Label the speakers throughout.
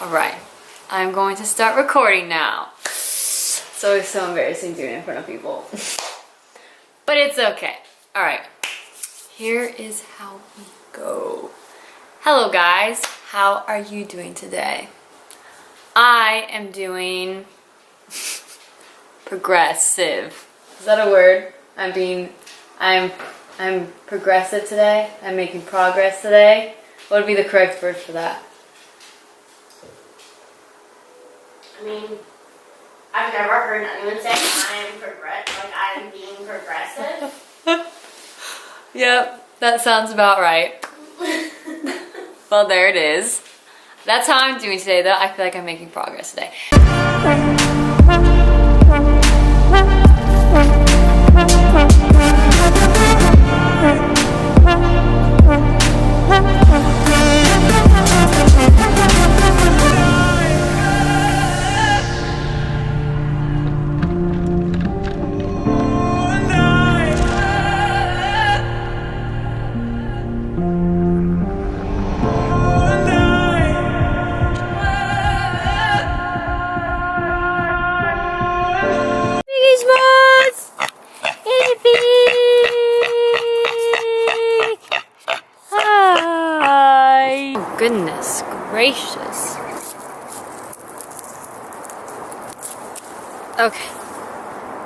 Speaker 1: Alright, I'm going to start recording now. It's always so embarrassing doing it in front of people. But it's okay. Alright, here is how we go. Hello guys, how are you doing today? I am doing progressive. Is that a word? I'm progressive today. I'm making progress today. What would be the correct word for that?
Speaker 2: I mean, I've never heard anyone say I'm being progressive.
Speaker 1: Yep, that sounds about right. Well, there it is. That's how I'm doing today, though. I feel like I'm making progress today. Goodness gracious. Okay.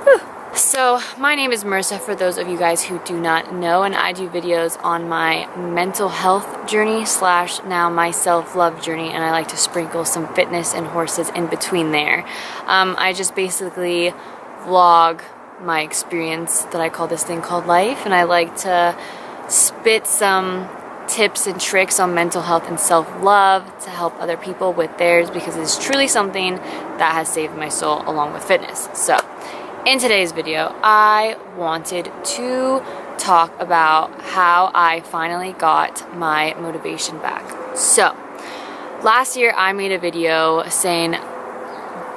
Speaker 1: Whew. So my name is Marissa, for those of you guys who do not know, and I do videos on my mental health journey / now my self-love journey, and I like to sprinkle some fitness and horses in between there. I just basically vlog my experience that I call this thing called life, and I like to spit some tips and tricks on mental health and self-love to help other people with theirs, because it's truly something that has saved my soul along with fitness. So in today's video, I wanted to talk about how I finally got my motivation back. So last year I made a video saying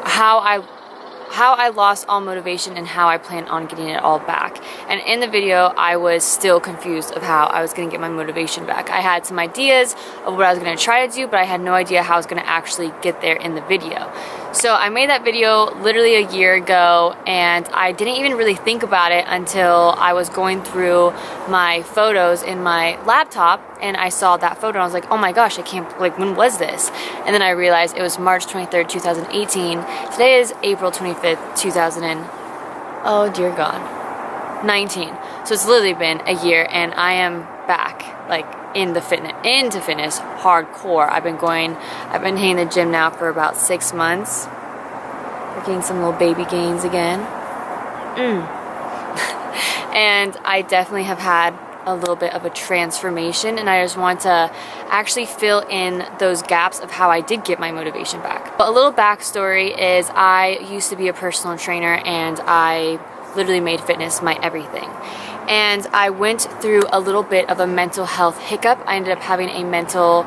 Speaker 1: how I lost all motivation and how I plan on getting it all back. And in the video, I was still confused of how I was going to get my motivation back. I had some ideas of what I was going to try to do, but I had no idea how I was going to actually get there in the video. So I made that video literally a year ago, and I didn't even really think about it until I was going through my photos in my laptop, and I saw that photo and I was like, oh my gosh, I can't, like, when was this? And then I realized it was March 23rd, 2018. Today is April 25th, 19. So it's literally been a year, and I am back, like, into fitness hardcore. I've been hitting the gym now for about 6 months. We're getting some little baby gains again. And I definitely have had a little bit of a transformation, and I just want to actually fill in those gaps of how I did get my motivation back. But a little backstory is I used to be a personal trainer, and I literally made fitness my everything. And I went through a little bit of a mental health hiccup. I ended up having a mental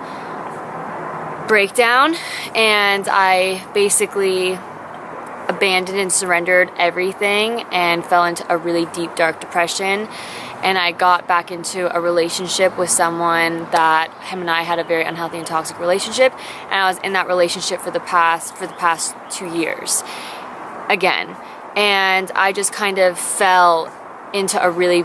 Speaker 1: breakdown, and I basically abandoned and surrendered everything and fell into a really deep, dark depression. And I got back into a relationship with someone that him and I had a very unhealthy and toxic relationship, and I was in that relationship for the past 2 years again. And I just kind of fell into a really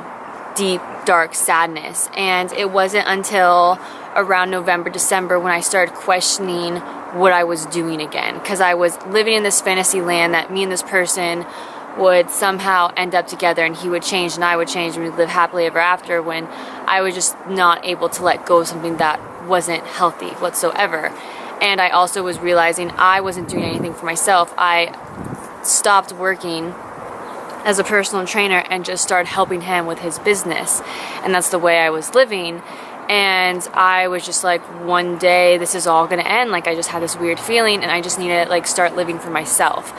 Speaker 1: deep, dark sadness. And it wasn't until around November, December when I started questioning what I was doing again, because I was living in this fantasy land that me and this person would somehow end up together, and he would change and I would change, and we'd live happily ever after, when I was just not able to let go of something that wasn't healthy whatsoever. And I also was realizing I wasn't doing anything for myself. I stopped working as a personal trainer and just started helping him with his business, and that's the way I was living. And I was just like, one day this is all gonna end. Like, I just had this weird feeling, and I just need to, like, start living for myself.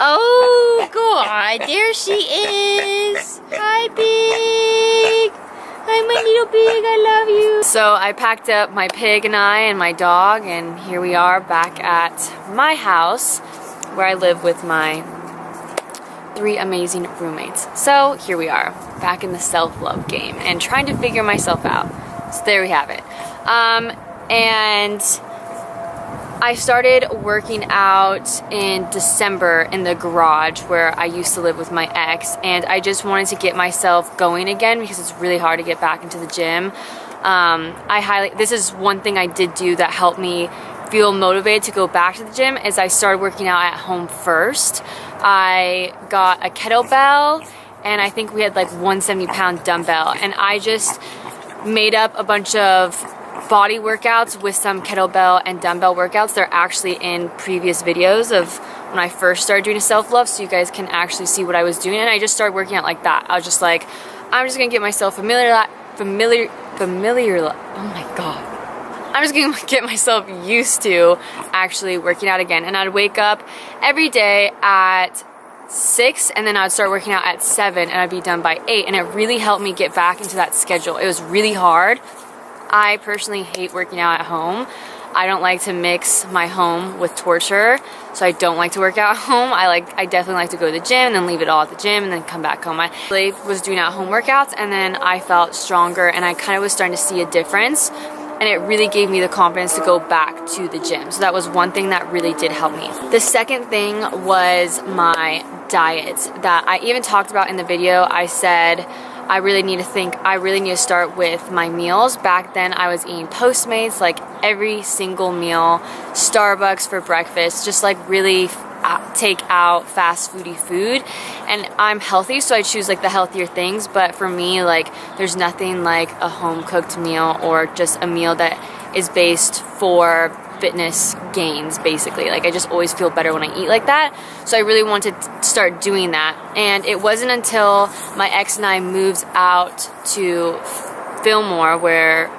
Speaker 1: Oh God, there she is. Hi, Pig. Hi, my little pig, I love you. So I packed up my pig and my dog, and here we are back at my house where I live with my 3 amazing roommates. So here we are, back in the self-love game and trying to figure myself out. So there we have it. And I started working out in December in the garage where I used to live with my ex, and I just wanted to get myself going again because it's really hard to get back into the gym. This is one thing I did do that helped me feel motivated to go back to the gym is I started working out at home first. I got a kettlebell, and I think we had like 170-pound dumbbell, and I just made up a bunch of body workouts with some kettlebell and dumbbell workouts. They're actually in previous videos of when I first started doing self-love, so you guys can actually see what I was doing. And I just started working out like that. I was just like, I'm just gonna get myself familiar. Oh my god. I'm just gonna get myself used to actually working out again. And I'd wake up every day at 6, and then I'd start working out at 7, and I'd be done by 8. And it really helped me get back into that schedule. It was really hard. I personally hate working out at home. I don't like to mix my home with torture, so I don't like to work out at home. I definitely like to go to the gym and then leave it all at the gym and then come back home. I really was doing at-home workouts, and then I felt stronger, and I kind of was starting to see a difference, and it really gave me the confidence to go back to the gym. So that was one thing that really did help me. The second thing was my diet that I even talked about in the video. I said I really need to start with my meals. Back then I was eating Postmates like every single meal, Starbucks for breakfast, just like really take out fast foody food. And I'm healthy, so I choose like the healthier things, but for me, like, there's nothing like a home cooked meal or just a meal that is based for fitness gains, basically. Like, I just always feel better when I eat like that, so I really wanted to start doing that. And it wasn't until my ex and I moved out to Fillmore, where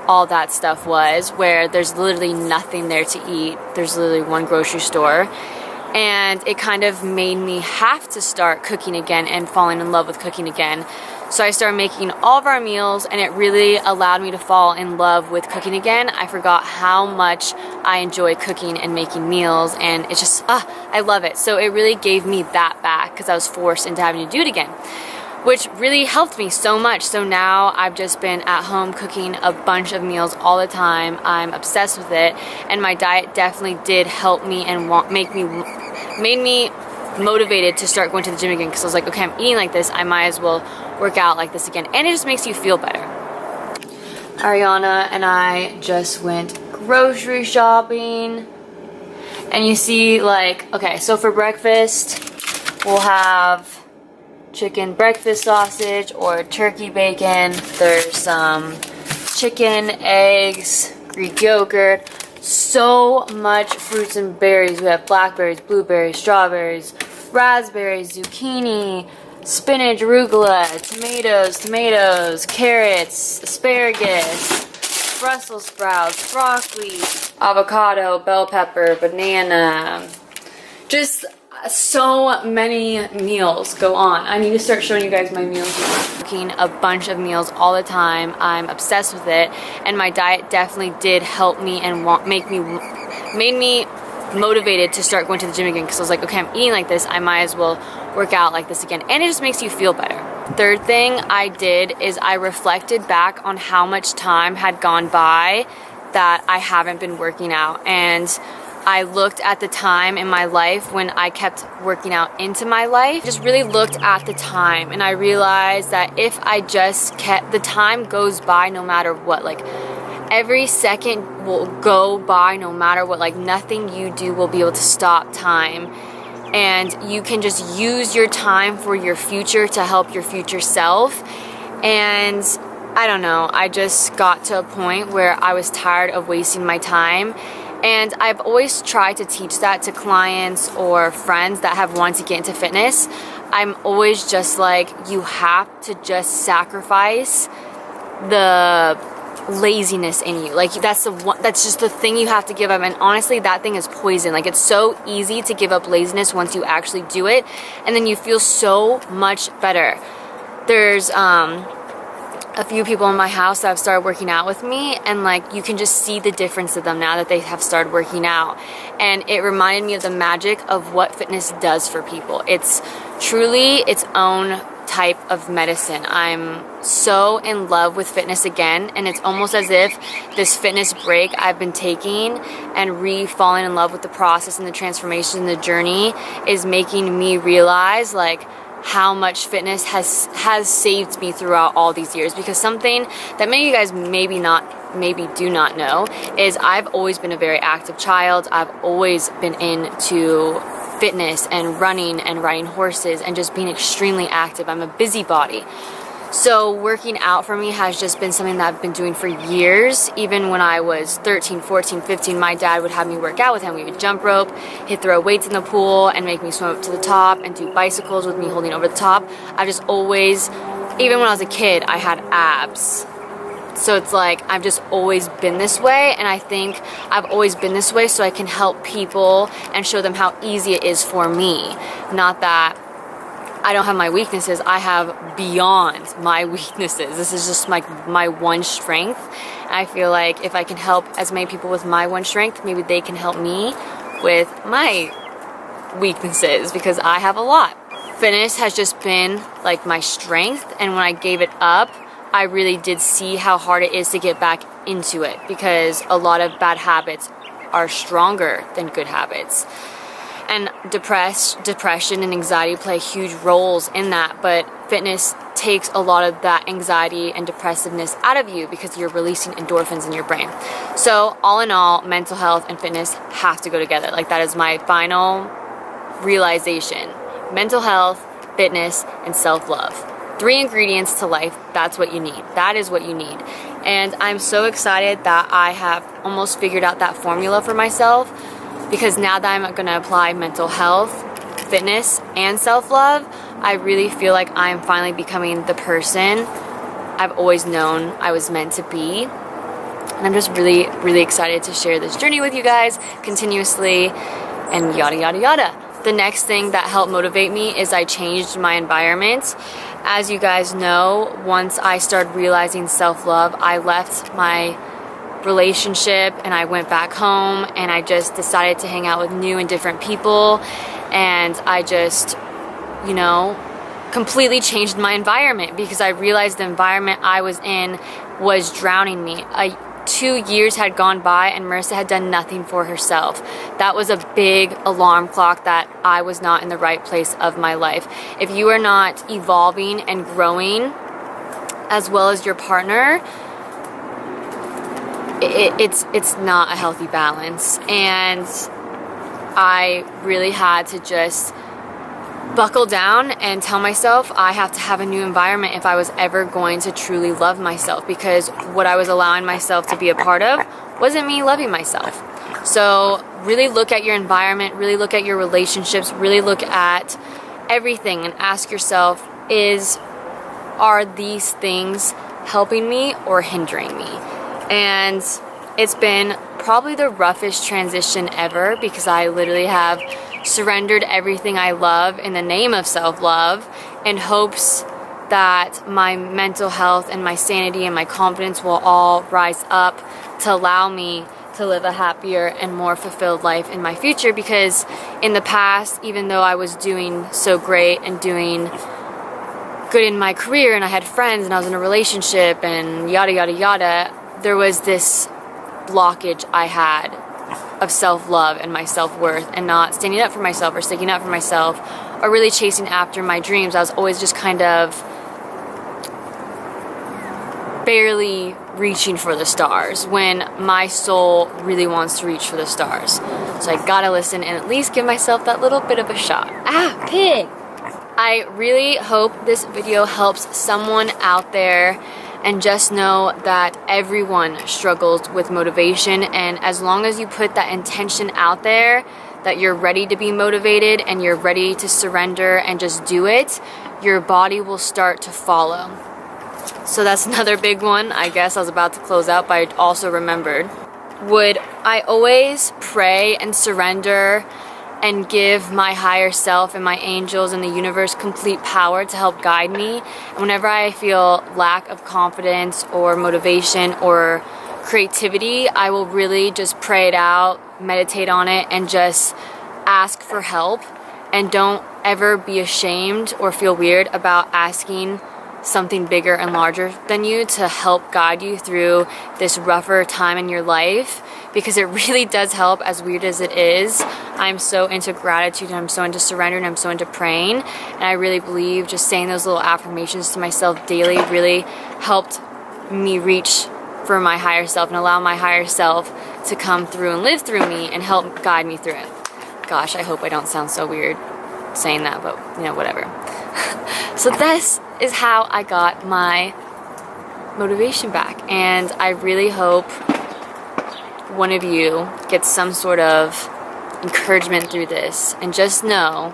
Speaker 1: all that stuff was, where there's literally nothing there to eat. There's literally one grocery store, and it kind of made me have to start cooking again and falling in love with cooking again. So I started making all of our meals, and it really allowed me to fall in love with cooking again. I forgot how much I enjoy cooking and making meals, and it's just, I love it. So it really gave me that back because I was forced into having to do it again, which really helped me so much. So now I've just been at home cooking a bunch of meals all the time. I'm obsessed with it, and my diet definitely did help me and made me motivated to start going to the gym again, because I was like, okay, I'm eating like this, I might as well work out like this again, and it just makes you feel better. Ariana and I just went grocery shopping, and you see, like, okay, so for breakfast we'll have chicken breakfast sausage or turkey bacon. There's some chicken, eggs, Greek yogurt, so much fruits and berries. We have blackberries, blueberries, strawberries, raspberries, zucchini, spinach, arugula, tomatoes, carrots, asparagus, Brussels sprouts, broccoli, avocado, bell pepper, banana. Just so many meals go on. I need to start showing you guys my meals. Cooking a bunch of meals all the time. I'm obsessed with it, and my diet definitely did help me and made me motivated to start going to the gym again, because I was like, okay, I'm eating like this, I might as well work out like this again, and it just makes you feel better. Third thing I did is I reflected back on how much time had gone by that I haven't been working out, and I looked at the time in my life when I kept working out into my life. Just really looked at the time, and I realized that if I just kept, the time goes by no matter what. Like, every second will go by no matter what. Like, nothing you do will be able to stop time, and you can just use your time for your future to help your future self. And I don't know, I just got to a point where I was tired of wasting my time. And I've always tried to teach that to clients or friends that have wanted to get into fitness. I'm always just like, you have to just sacrifice the laziness in you. Like, that's just the thing you have to give up. And honestly, that thing is poison. Like, it's so easy to give up laziness once you actually do it, and then you feel so much better. There's a few people in my house that have started working out with me, and like, you can just see the difference of them now that they have started working out. And it reminded me of the magic of what fitness does for people. It's truly its own type of medicine. I'm so in love with fitness again, and it's almost as if this fitness break I've been taking and falling in love with the process and the transformation and the journey is making me realize like how much fitness has saved me throughout all these years. Because something that many of you guys maybe do not know is I've always been a very active child. I've always been into fitness and running and riding horses and just being extremely active. I'm a busybody. So working out for me has just been something that I've been doing for years. Even when I was 13, 14, 15, my dad would have me work out with him. We would jump rope, he'd throw weights in the pool and make me swim up to the top and do bicycles with me holding over the top. I've just always, even when I was a kid, I had abs. So it's like I've just always been this way, and I think I've always been this way so I can help people and show them how easy it is for me. Not that I don't have my weaknesses, I have beyond my weaknesses. This is just my one strength. I feel like if I can help as many people with my one strength, maybe they can help me with my weaknesses, because I have a lot. Fitness has just been like my strength, and when I gave it up, I really did see how hard it is to get back into it, because a lot of bad habits are stronger than good habits. And depression and anxiety play huge roles in that, but fitness takes a lot of that anxiety and depressiveness out of you because you're releasing endorphins in your brain. So all in all, mental health and fitness have to go together. Like, that is my final realization. Mental health, fitness, and self-love. 3 ingredients to life. That's what you need. That is what you need. And I'm so excited that I have almost figured out that formula for myself, because now that I'm going to apply mental health, fitness, and self-love, I really feel like I'm finally becoming the person I've always known I was meant to be. And I'm just really, really excited to share this journey with you guys continuously, and yada, yada, yada. The next thing that helped motivate me is I changed my environment. As you guys know, once I started realizing self-love, I left my relationship and I went back home, and I just decided to hang out with new and different people, and I just, completely changed my environment, because I realized the environment I was in was drowning me. 2 years had gone by and Marissa had done nothing for herself. That was a big alarm clock that I was not in the right place of my life. If you are not evolving and growing as well as your partner, it's not a healthy balance. And I really had to just buckle down and tell myself I have to have a new environment if I was ever going to truly love myself, because what I was allowing myself to be a part of wasn't me loving myself. So really look at your environment, really look at your relationships, really look at everything and ask yourself, are these things helping me or hindering me? And it's been probably the roughest transition ever, because I literally have surrendered everything I love in the name of self-love in hopes that my mental health and my sanity and my confidence will all rise up to allow me to live a happier and more fulfilled life in my future. Because in the past, even though I was doing so great and doing good in my career and I had friends and I was in a relationship and yada yada yada, there was this blockage I had of self-love and my self-worth, and not standing up for myself or sticking up for myself or really chasing after my dreams. I was always just kind of barely reaching for the stars when my soul really wants to reach for the stars. So I gotta listen and at least give myself that little bit of a shot. Pig! I really hope this video helps someone out there, and just know that everyone struggles with motivation, and as long as you put that intention out there that you're ready to be motivated and you're ready to surrender and just do it, your body will start to follow. So that's another big one. I guess I was about to close out, but I also remembered. Would I always pray and surrender and give my higher self and my angels and the universe complete power to help guide me? And whenever I feel lack of confidence or motivation or creativity, I will really just pray it out, meditate on it, and just ask for help And don't ever be ashamed or feel weird about asking something bigger and larger than you to help guide you through this rougher time in your life, because it really does help, as weird as it is. I'm so into gratitude, and I'm so into surrender, and I'm so into praying, and I really believe just saying those little affirmations to myself daily really helped me reach for my higher self and allow my higher self to come through and live through me and help guide me through it. Gosh, I hope I don't sound so weird saying that, but whatever. So this is how I got my motivation back, and I really hope one of you gets some sort of encouragement through this. And just know,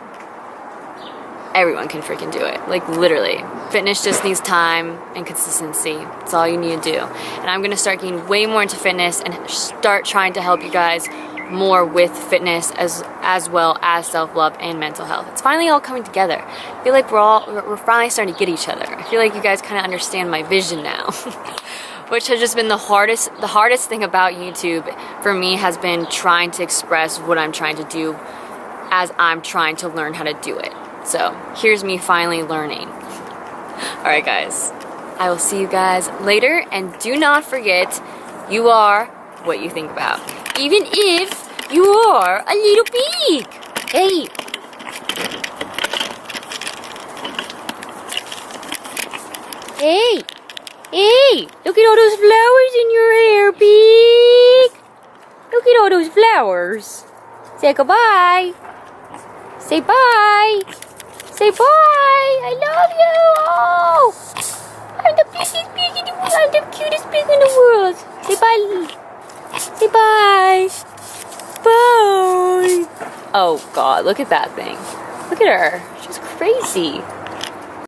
Speaker 1: everyone can freaking do it. Like, literally. Fitness just needs time and consistency. That's all you need to do. And I'm going to start getting way more into fitness and start trying to help you guys more with fitness as well as self-love and mental health. It's finally all coming together. I feel like we're finally starting to get each other. I feel like you guys kind of understand my vision now. Which has just been the hardest thing about YouTube for me, has been trying to express what I'm trying to do as I'm trying to learn how to do it. So here's me finally learning. Alright guys, I will see you guys later, and do not forget, you are what you think about. Even if you are a little pig. Hey. Hey. Hey, look at all those flowers in your hair, pig. Look at all those flowers. Say goodbye. Say bye. Say bye. I love you. Oh, I'm the biggest pig in the world. I'm the cutest pig in the world. Say bye. Say bye. Bye. Oh, God, look at that thing. Look at her. She's crazy.